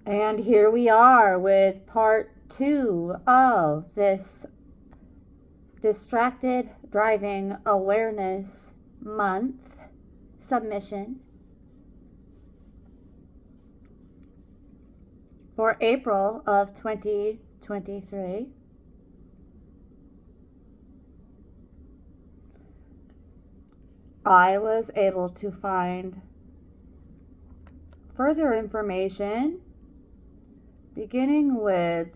And here we are with part 2 of this Distracted Driving Awareness Month submission for April of 2023. I was able to find further information beginning with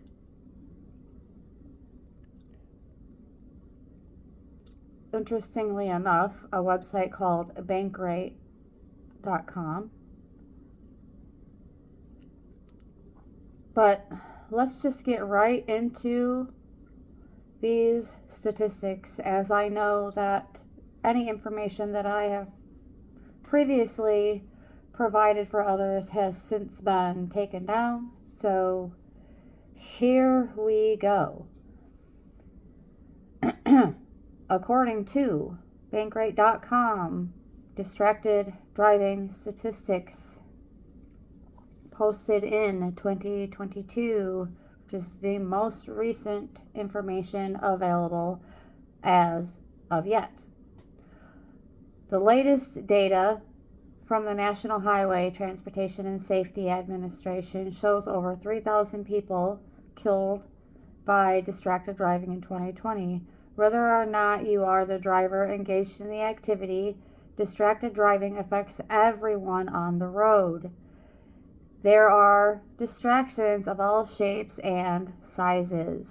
interestingly enough, a website called bankrate.com. But let's just get right into these statistics, as I know that any information that I have previously provided for others has since been taken down. So here we go. According to bankrate.com, distracted driving statistics posted in 2022, which is the most recent information available as of yet. The latest data from the National Highway Transportation and Safety Administration shows over 3,000 people killed by distracted driving in 2020. Whether or not you are the driver engaged in the activity, distracted driving affects everyone on the road. There are distractions of all shapes and sizes.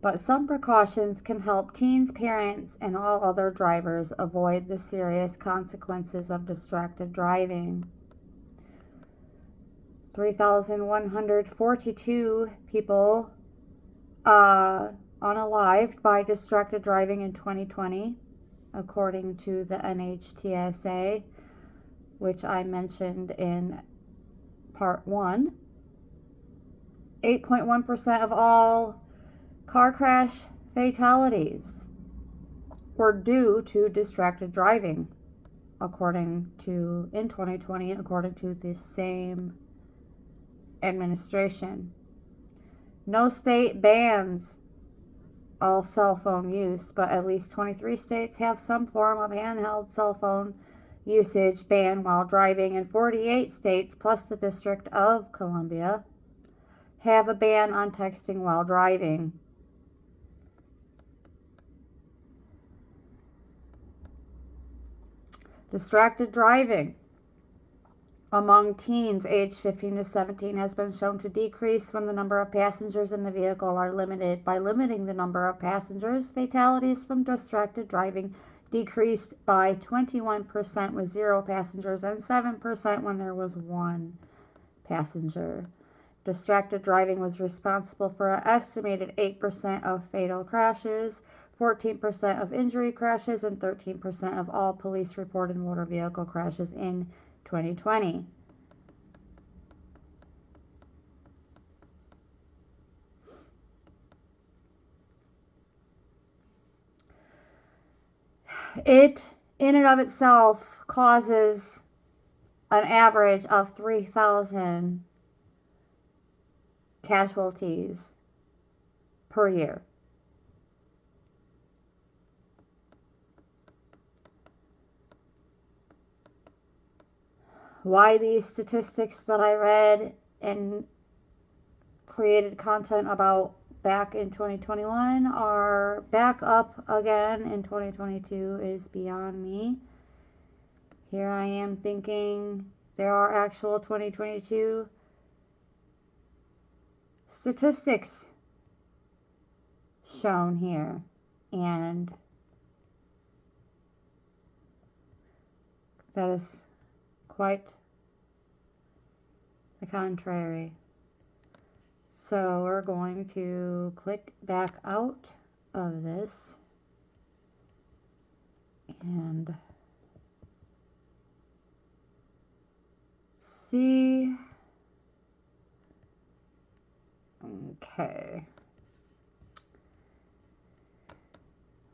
But some precautions can help teens, parents, and all other drivers avoid the serious consequences of distracted driving. 3,142 people unalived by distracted driving in 2020, according to the NHTSA, which I mentioned in part 1. 8.1% of all car crash fatalities were due to distracted driving, in 2020, according to the same administration. No state bans all cell phone use, but at least 23 states have some form of handheld cell phone usage ban while driving, and 48 states, plus the District of Columbia, have a ban on texting while driving. Distracted driving among teens aged 15 to 17 has been shown to decrease when the number of passengers in the vehicle are limited. By limiting the number of passengers, fatalities from distracted driving decreased by 21% with 0 passengers and 7% when there was 1 passenger. Distracted driving was responsible for an estimated 8% of fatal crashes, 14% of injury crashes, and 13% of all police-reported motor vehicle crashes in 2020. It, in and of itself, causes an average of 3,000 casualties per year. Why these statistics that I read and created content about back in 2021 are back up again in 2022 is beyond me. Here I am thinking there are actual 2022 statistics shown here, and that is quite the contrary. So we're going to click back out of this and see. Okay.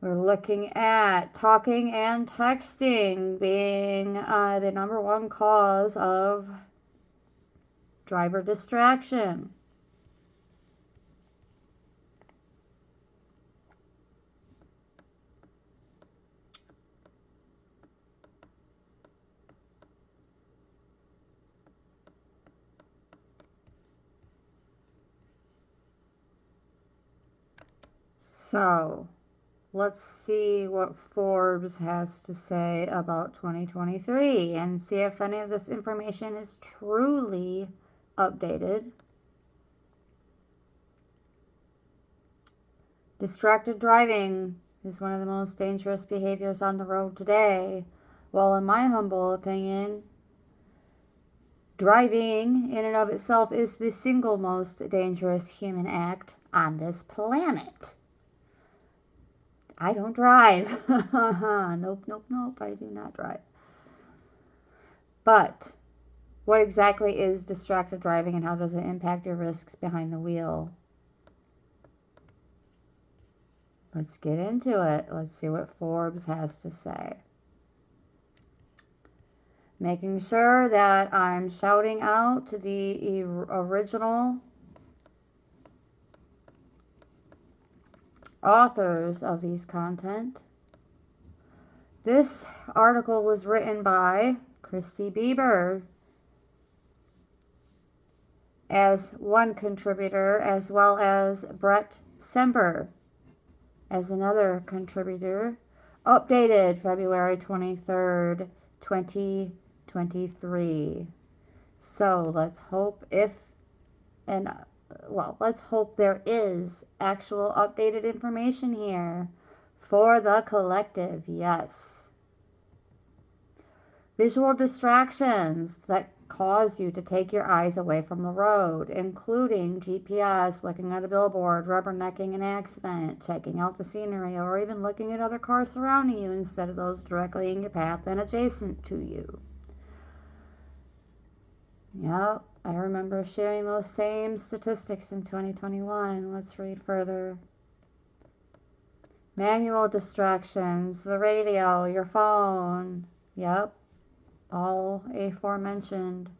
We're looking at talking and texting being the number one cause of Driver distraction. So, let's see what Forbes has to say about 2023 and see if any of this information is truly updated. Distracted driving is one of the most dangerous behaviors on the road today. Well, in my humble opinion, driving in and of itself is the single most dangerous human act on this planet. I don't drive. Nope, nope, nope. I do not drive. But what exactly is distracted driving and how does it impact your risks behind the wheel? Let's get into it. Let's see what Forbes has to say. Making sure that I'm shouting out to the original authors of these content. This article was written by Christy Bieber as one contributor, as well as Brett Sember as another contributor. Updated February 23rd, 2023. So let's hope let's hope there is actual updated information here for the collective. Yes. Visual distractions that cause you to take your eyes away from the road, including GPS, looking at a billboard, rubbernecking an accident, checking out the scenery, or even looking at other cars surrounding you instead of those directly in your path and adjacent to you. Yep, I remember sharing those same statistics in 2021. Let's read further. Manual distractions, the radio, your phone. Yep, all aforementioned.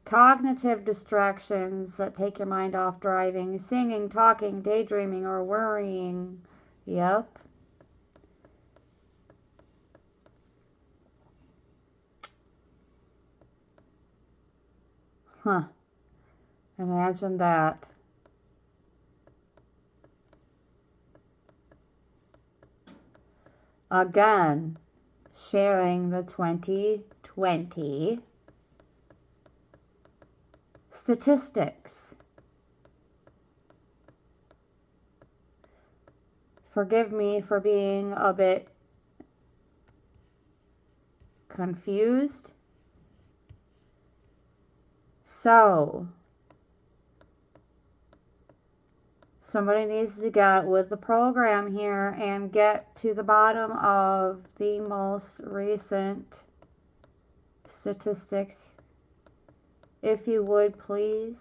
Cognitive distractions that take your mind off driving, singing, talking, daydreaming, or worrying. Yep. Huh. Imagine that. Again, sharing the 2020 statistics. Forgive me for being a bit confused. So, somebody needs to get with the program here and get to the bottom of the most recent statistics, if you would, please.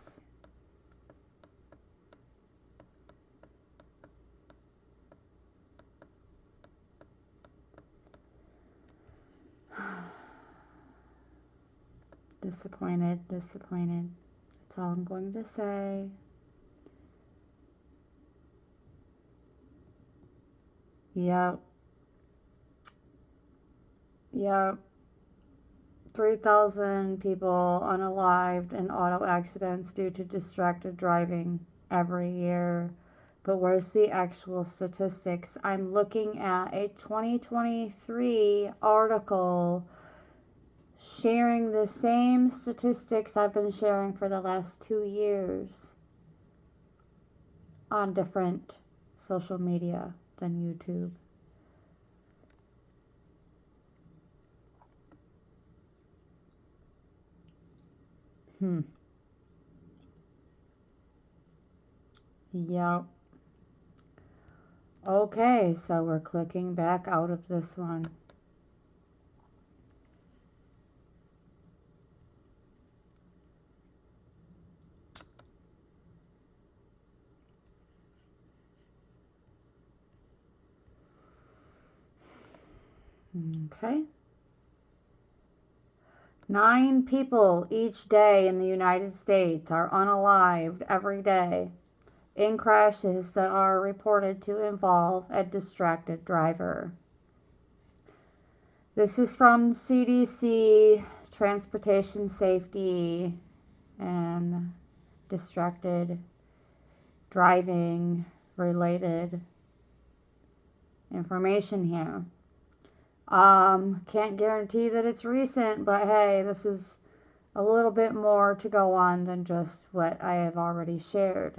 Disappointed. That's all I'm going to say. Yep. 3,000 people unalived in auto accidents due to distracted driving every year. But where's the actual statistics? I'm looking at a 2023 article sharing the same statistics I've been sharing for the last 2 years on different social media than YouTube. Yep. Okay, so we're clicking back out of this one. Okay. 9 people each day in the United States are unalived every day in crashes that are reported to involve a distracted driver. This is from CDC, Transportation Safety, and distracted driving related information here. Can't guarantee that it's recent, but hey, this is a little bit more to go on than just what I have already shared.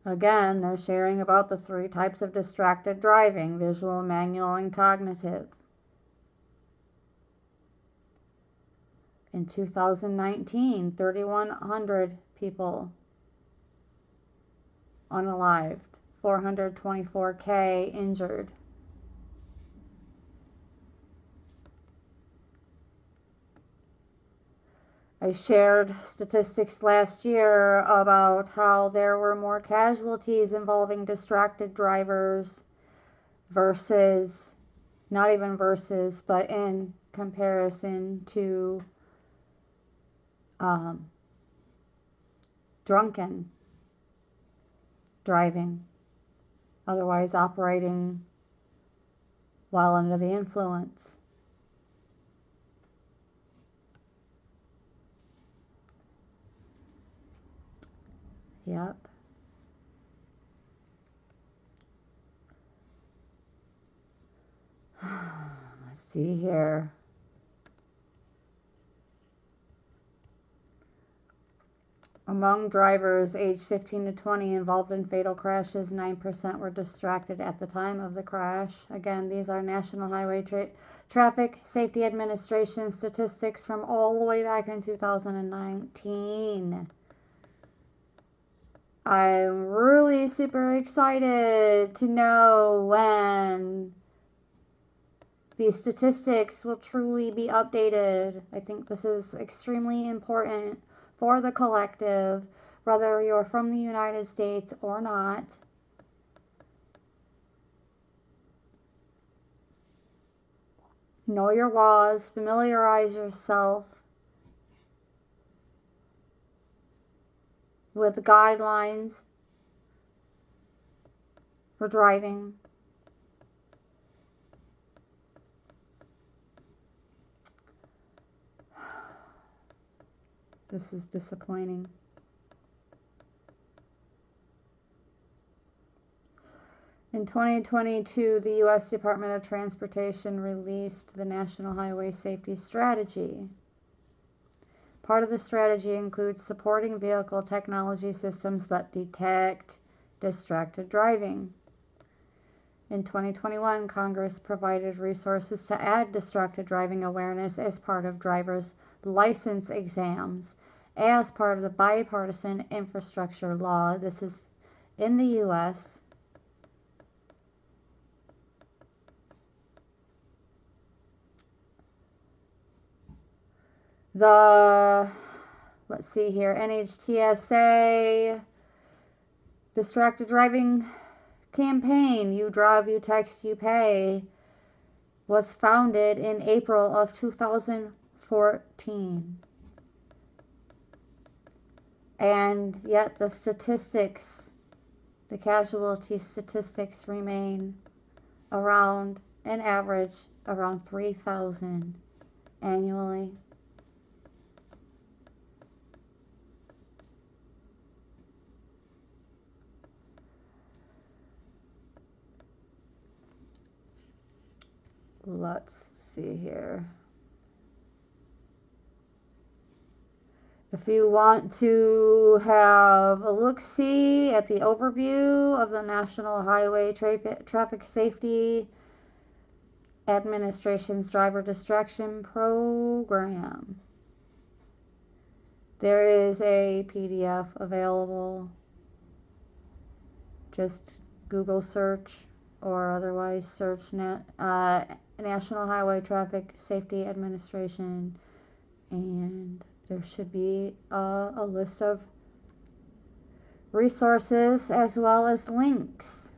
Again, they're sharing about the 3 types of distracted driving: visual, manual, and cognitive. In 2019, 3,100 people unalived, 424K injured. I shared statistics last year about how there were more casualties involving distracted drivers versus, not even versus, but in comparison to drunken driving, otherwise operating while under the influence. Yep. Let's see here. Among drivers aged 15 to 20 involved in fatal crashes, 9% were distracted at the time of the crash. Again, these are National Highway Traffic Safety Administration statistics from all the way back in 2019. I'm really super excited to know when these statistics will truly be updated. I think this is extremely important for the collective, whether you're from the United States or not. Know your laws, familiarize yourself with guidelines for driving. This is disappointing. In 2022, the U.S. Department of Transportation released the National Highway Safety Strategy. Part of the strategy includes supporting vehicle technology systems that detect distracted driving. In 2021, Congress provided resources to add distracted driving awareness as part of driver's license exams, as part of the bipartisan infrastructure law. This is in the U.S. Let's see here, NHTSA distracted driving campaign, You Drive, You Text, You Pay, was founded in April of 2014. And yet the statistics, the casualty statistics remain around, an average, around 3,000 annually. Let's see here. If you want to have a look-see at the overview of the National Highway Traffic Safety Administration's Driver Distraction Program, there is a PDF available. Just Google search or otherwise search National Highway Traffic Safety Administration, and there should be a list of resources as well as links.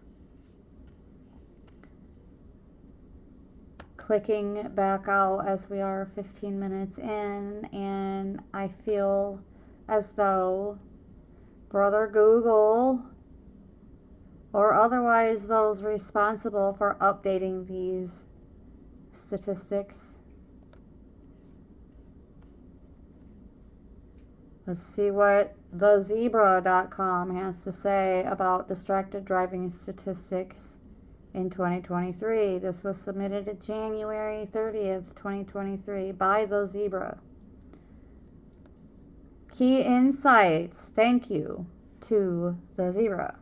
clicking back out as we are 15 minutes in, and I feel as though Brother Google or otherwise those responsible for updating these statistics. Let's see what thezebra.com has to say about distracted driving statistics in 2023. This was submitted January 30th, 2023 by The Zebra. Key insights. Thank you to The Zebra.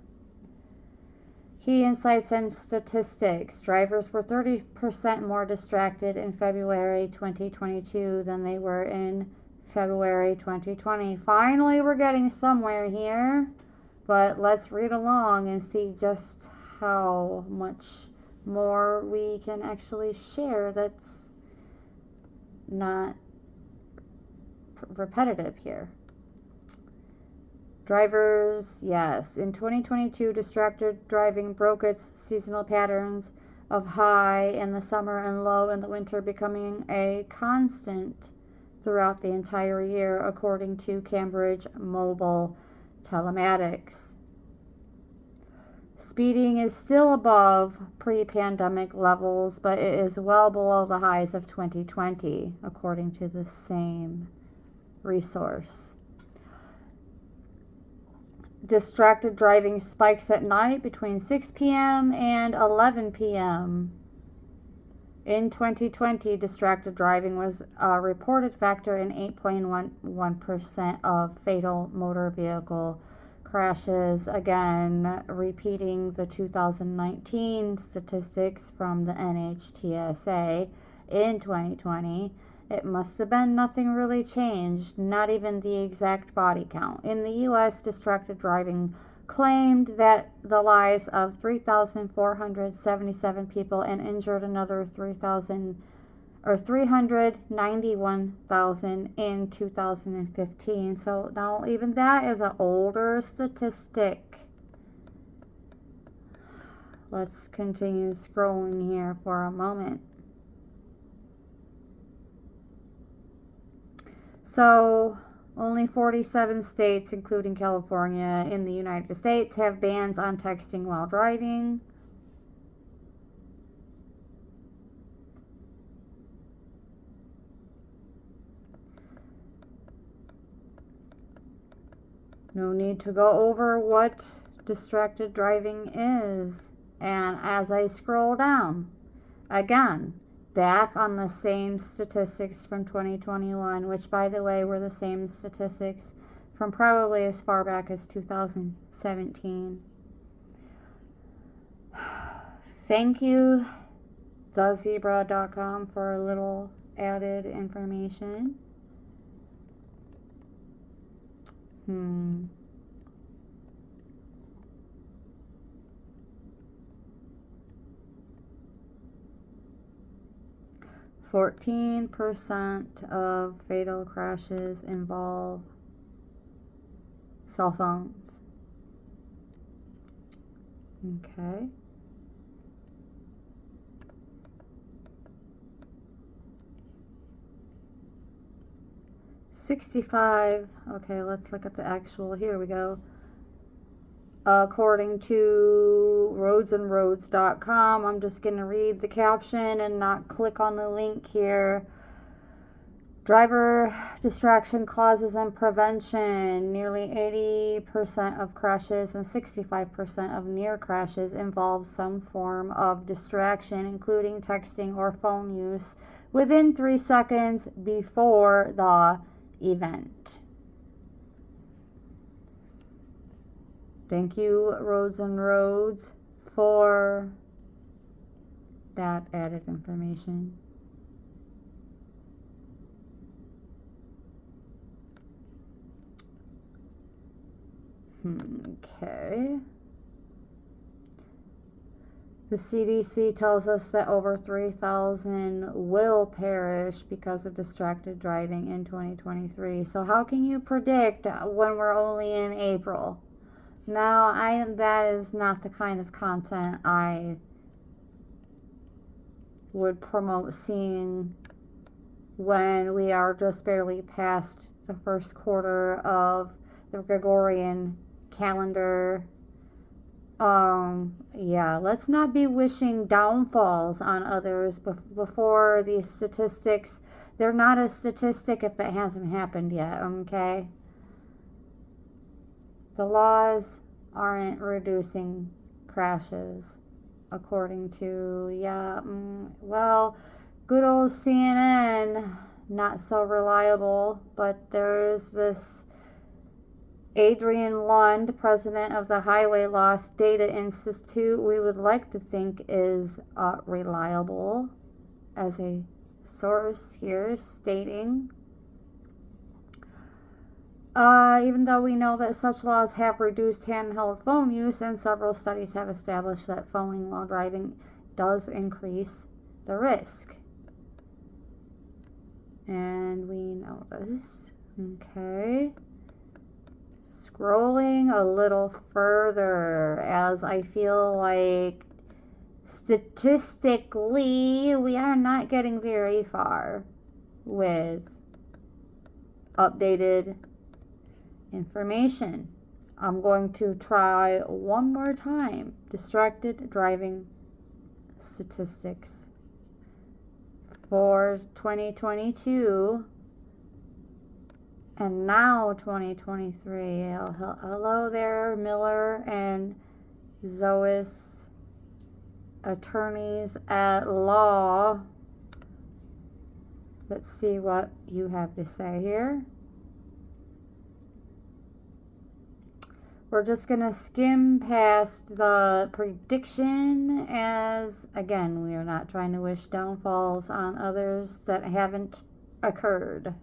Key insights and statistics. Drivers were 30% more distracted in February 2022 than they were in February 2020. Finally, we're getting somewhere here, but let's read along and see just how much more we can actually share that's not repetitive here. Drivers, yes. In 2022, distracted driving broke its seasonal patterns of high in the summer and low in the winter, becoming a constant throughout the entire year, according to Cambridge Mobile Telematics. Speeding is still above pre-pandemic levels, but it is well below the highs of 2020, according to the same resource. Distracted driving spikes at night between 6 p.m. and 11 p.m. In 2020, distracted driving was a reported factor in 8.11% of fatal motor vehicle crashes, again repeating the 2019 statistics from the NHTSA in 2020. It must have been nothing really changed, not even the exact body count. In the U.S., distracted driving claimed that the lives of 3,477 people and injured another 391,000 in 2015. So now even that is an older statistic. Let's continue scrolling here for a moment. So only 47 states, including California, in the United States have bans on texting while driving. No need to go over what distracted driving is. And as I scroll down, again, back on the same statistics from 2021, which, by the way, were the same statistics from probably as far back as 2017. Thank you, thezebra.com, for a little added information. 14% of fatal crashes involve cell phones. Okay. Okay, let's look at the actual. Here we go. According to roadsandroads.com, I'm just going to read the caption and not click on the link here. Driver distraction causes and prevention. Nearly 80% of crashes and 65% of near crashes involve some form of distraction, including texting or phone use within 3 seconds before the event. Thank you, Roads and Roads, for that added information. Okay. The CDC tells us that over 3,000 will perish because of distracted driving in 2023. So how can you predict when we're only in April? Now, that is not the kind of content I would promote seeing when we are just barely past the first quarter of the Gregorian calendar. Yeah, let's not be wishing downfalls on others before these statistics. They're not a statistic if it hasn't happened yet, okay? The laws aren't reducing crashes, according to, well, good old CNN, not so reliable, but there's this Adrian Lund, president of the Highway Loss Data Institute, we would like to think is reliable as a source here, stating, even though we know that such laws have reduced handheld phone use, and several studies have established that phoning while driving does increase the risk. And we know this. Okay. Scrolling a little further, as I feel like statistically we are not getting very far with updated information. I'm going to try one more time. Distracted driving statistics for 2022 and now 2023. Hello there, Miller and Zois, attorneys at law. Let's see what you have to say here. We're just going to skim past the prediction, as, again, we are not trying to wish downfalls on others that haven't occurred.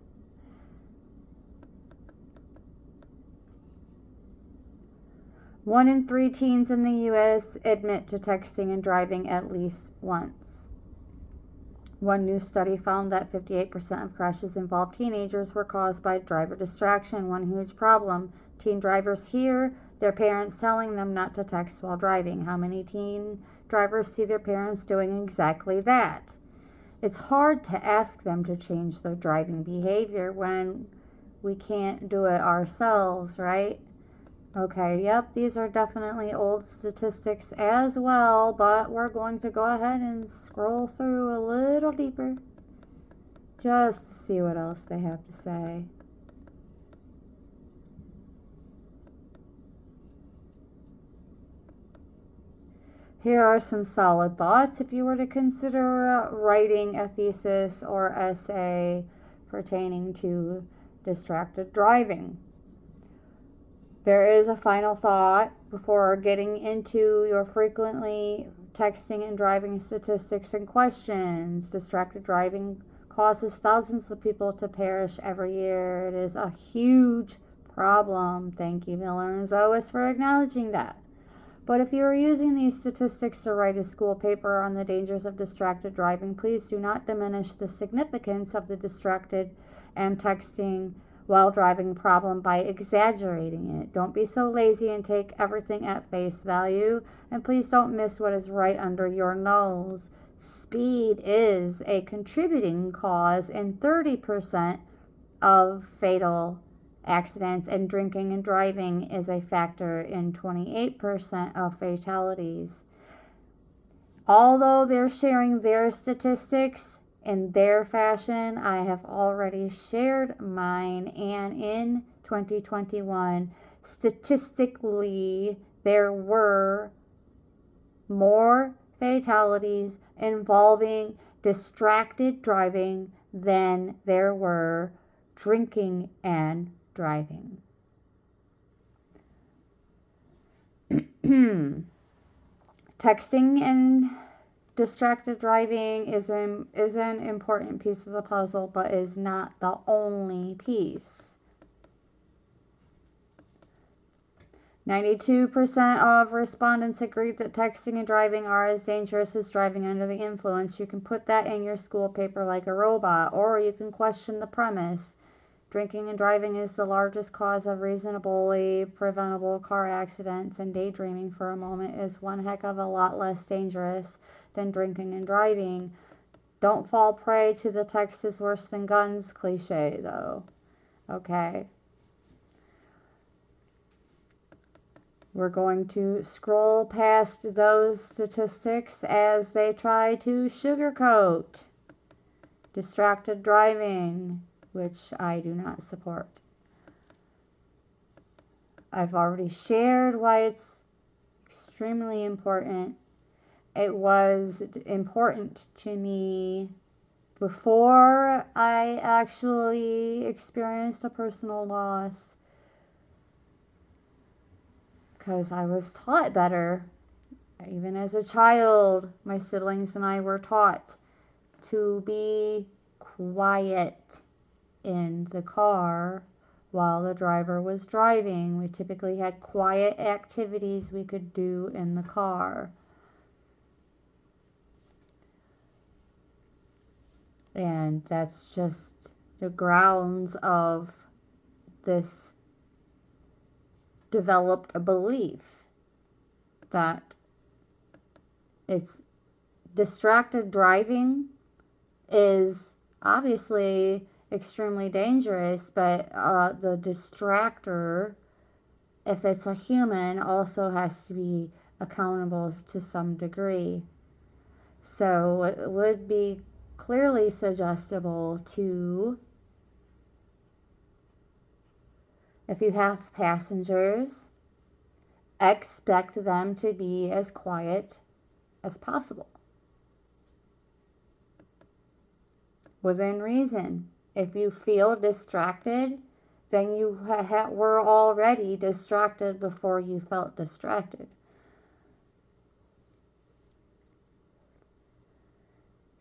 One in 3 teens in the U.S. admit to texting and driving at least once. One new study found that 58% of crashes involved teenagers were caused by driver distraction. One huge problem. Teen drivers hear their parents telling them not to text while driving. How many teen drivers see their parents doing exactly that? It's hard to ask them to change their driving behavior when we can't do it ourselves, right? Okay, yep, these are definitely old statistics as well, but we're going to go ahead and scroll through a little deeper just to see what else they have to say. Here are some solid thoughts if you were to consider writing a thesis or essay pertaining to distracted driving. There is a final thought before getting into your frequently texting and driving statistics and questions. Distracted driving causes thousands of people to perish every year. It is a huge problem. Thank you, Miller and Zois, for acknowledging that. But if you are using these statistics to write a school paper on the dangers of distracted driving, please do not diminish the significance of the distracted and texting while driving problem by exaggerating it. Don't be so lazy and take everything at face value, and please don't miss what is right under your nose. Speed is a contributing cause in 30% of fatal accidents, and drinking and driving is a factor in 28% of fatalities. Although they're sharing their statistics in their fashion, I have already shared mine, and in 2021, statistically, there were more fatalities involving distracted driving than there were drinking and driving. Texting and distracted driving is an important piece of the puzzle, but is not the only piece. 92% of respondents agreed that texting and driving are as dangerous as driving under the influence. You can put that in your school paper like a robot, or you can question the premise. Drinking and driving is the largest cause of reasonably preventable car accidents, and daydreaming for a moment is one heck of a lot less dangerous than drinking and driving. Don't fall prey to the text is worse than guns cliche, though. Okay. We're going to scroll past those statistics as they try to sugarcoat distracted driving, which I do not support. I've already shared why it's extremely important. It was important to me before I actually experienced a personal loss, because I was taught better. Even as a child, my siblings and I were taught to be quiet in the car while the driver was driving. We typically had quiet activities we could do in the car. And that's just the grounds of this developed a belief that it's distracted driving is obviously extremely dangerous, but the distractor, if it's a human, also has to be accountable to some degree. So it would be clearly suggestible to, if you have passengers, expect them to be as quiet as possible, within reason. If you feel distracted, then you were already distracted before you felt distracted.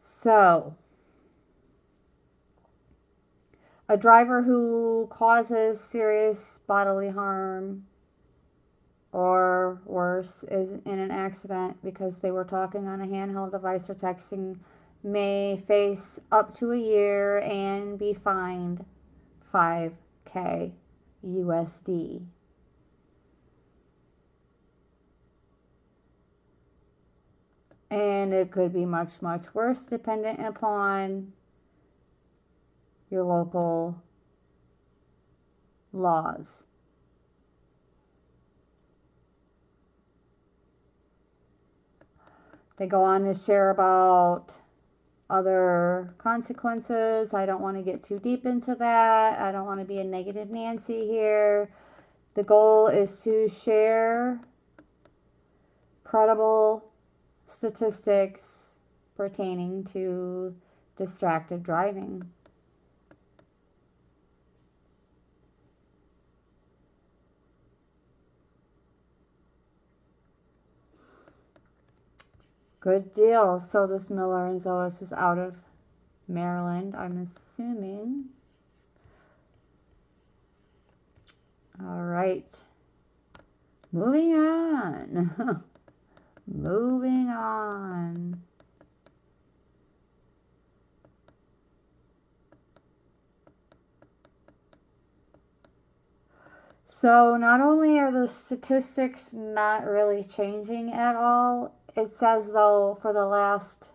So, a driver who causes serious bodily harm or worse is in an accident because they were talking on a handheld device or texting may face up to a year and be fined $5,000 USD. And it could be much, much worse dependent upon your local laws. They go on to share about other consequences. I don't want to get too deep into that. I don't want to be a negative Nancy here. The goal is to share credible statistics pertaining to distracted driving. Good deal. So this Miller and Zois is out of Maryland, I'm assuming. All right. Moving on. Moving on. So not only are the statistics not really changing at all, it says though for the last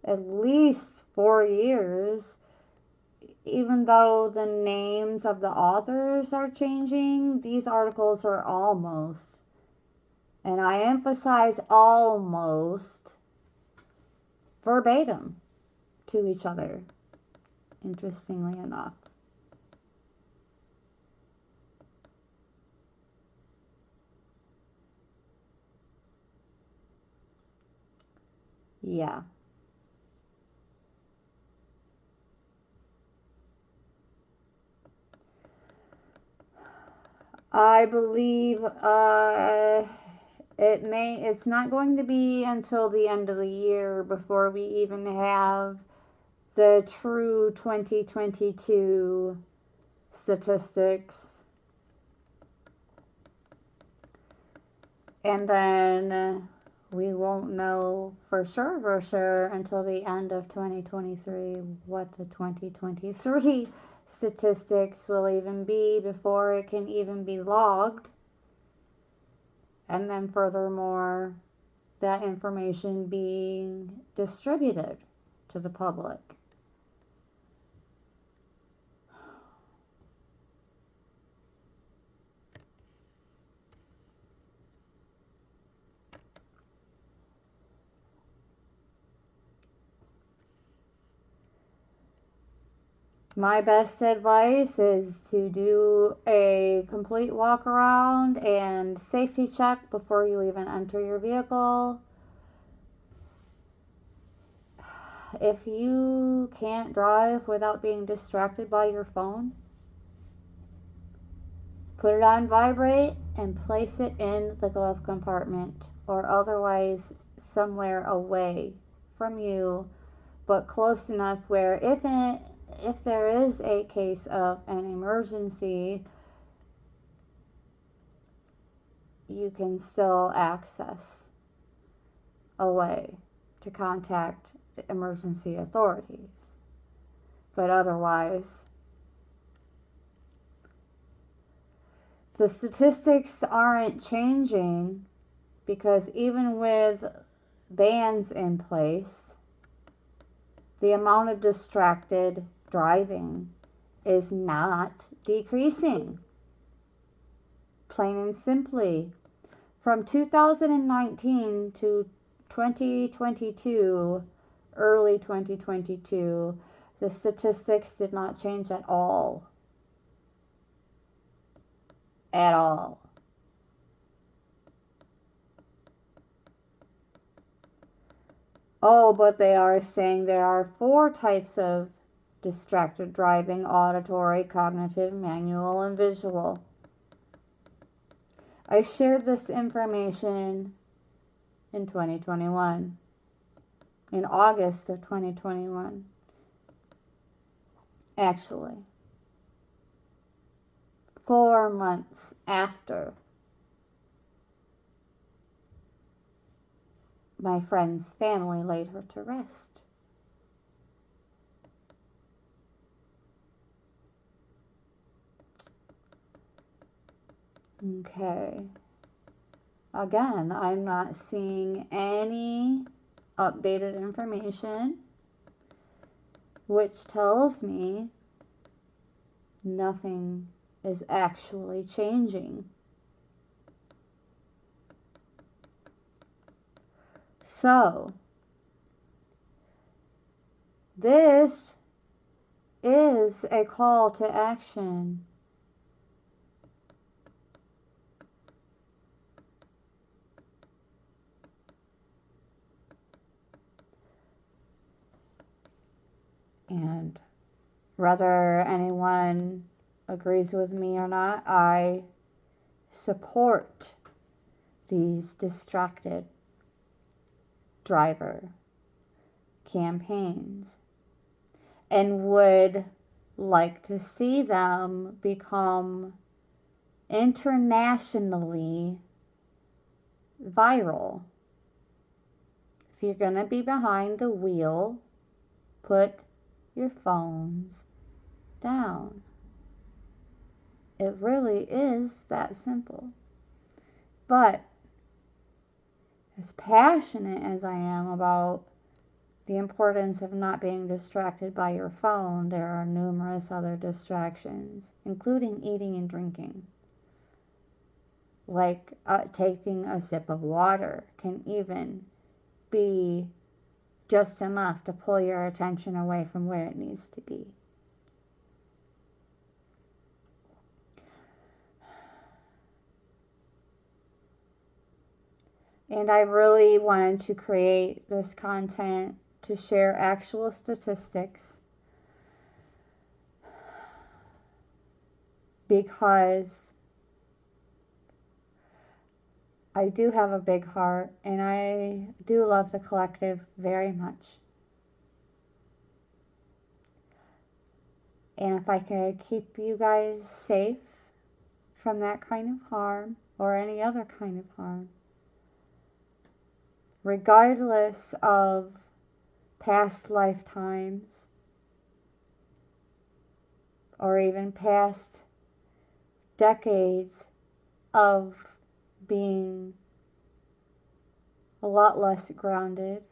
at least 4 years, even though the names of the authors are changing, these articles are almost, and I emphasize almost, verbatim to each other, interestingly enough. Yeah. I believe it's not going to be until the end of the year before we even have the true 2022 statistics. And then we won't know for sure until the end of 2023 what the 2023 statistics will even be before it can even be logged. And then furthermore, that information being distributed to the public. My best advice is to do a complete walk around and safety check before you even enter your vehicle. If you can't drive without being distracted by your phone, put it on vibrate and place it in the glove compartment or otherwise somewhere away from you, but close enough where if there is a case of an emergency, you can still access a way to contact the emergency authorities. But otherwise, the statistics aren't changing because even with bans in place, the amount of distracted driving is not decreasing. Plain and simply. From 2019 to 2022, early 2022, the statistics did not change at all. At all. Oh, but they are saying there are 4 types of distracted driving: auditory, cognitive, manual, and visual. I shared this information in 2021, in August of 2021, actually, 4 months after my friend's family laid her to rest. Okay. Again, I'm not seeing any updated information, which tells me nothing is actually changing. So, this is a call to action. And whether anyone agrees with me or not, I support these distracted driver campaigns and would like to see them become internationally viral. If you're going to be behind the wheel, put your phones down. It really is that simple. But as passionate as I am about the importance of not being distracted by your phone, there are numerous other distractions, including eating and drinking. Like taking a sip of water can even be just enough to pull your attention away from where it needs to be. And I really wanted to create this content to share actual statistics because I do have a big heart and I do love the collective very much. And if I could keep you guys safe from that kind of harm or any other kind of harm, regardless of past lifetimes or even past decades of being a lot less grounded.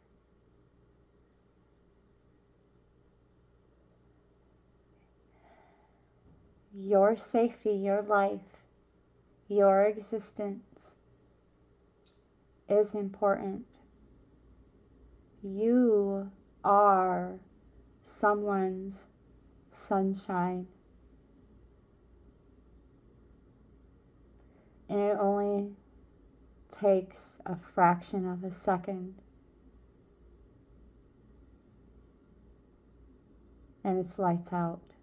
Your safety, your life, your existence is important. You are someone's sunshine. And it only takes a fraction of a second. And it's lights out.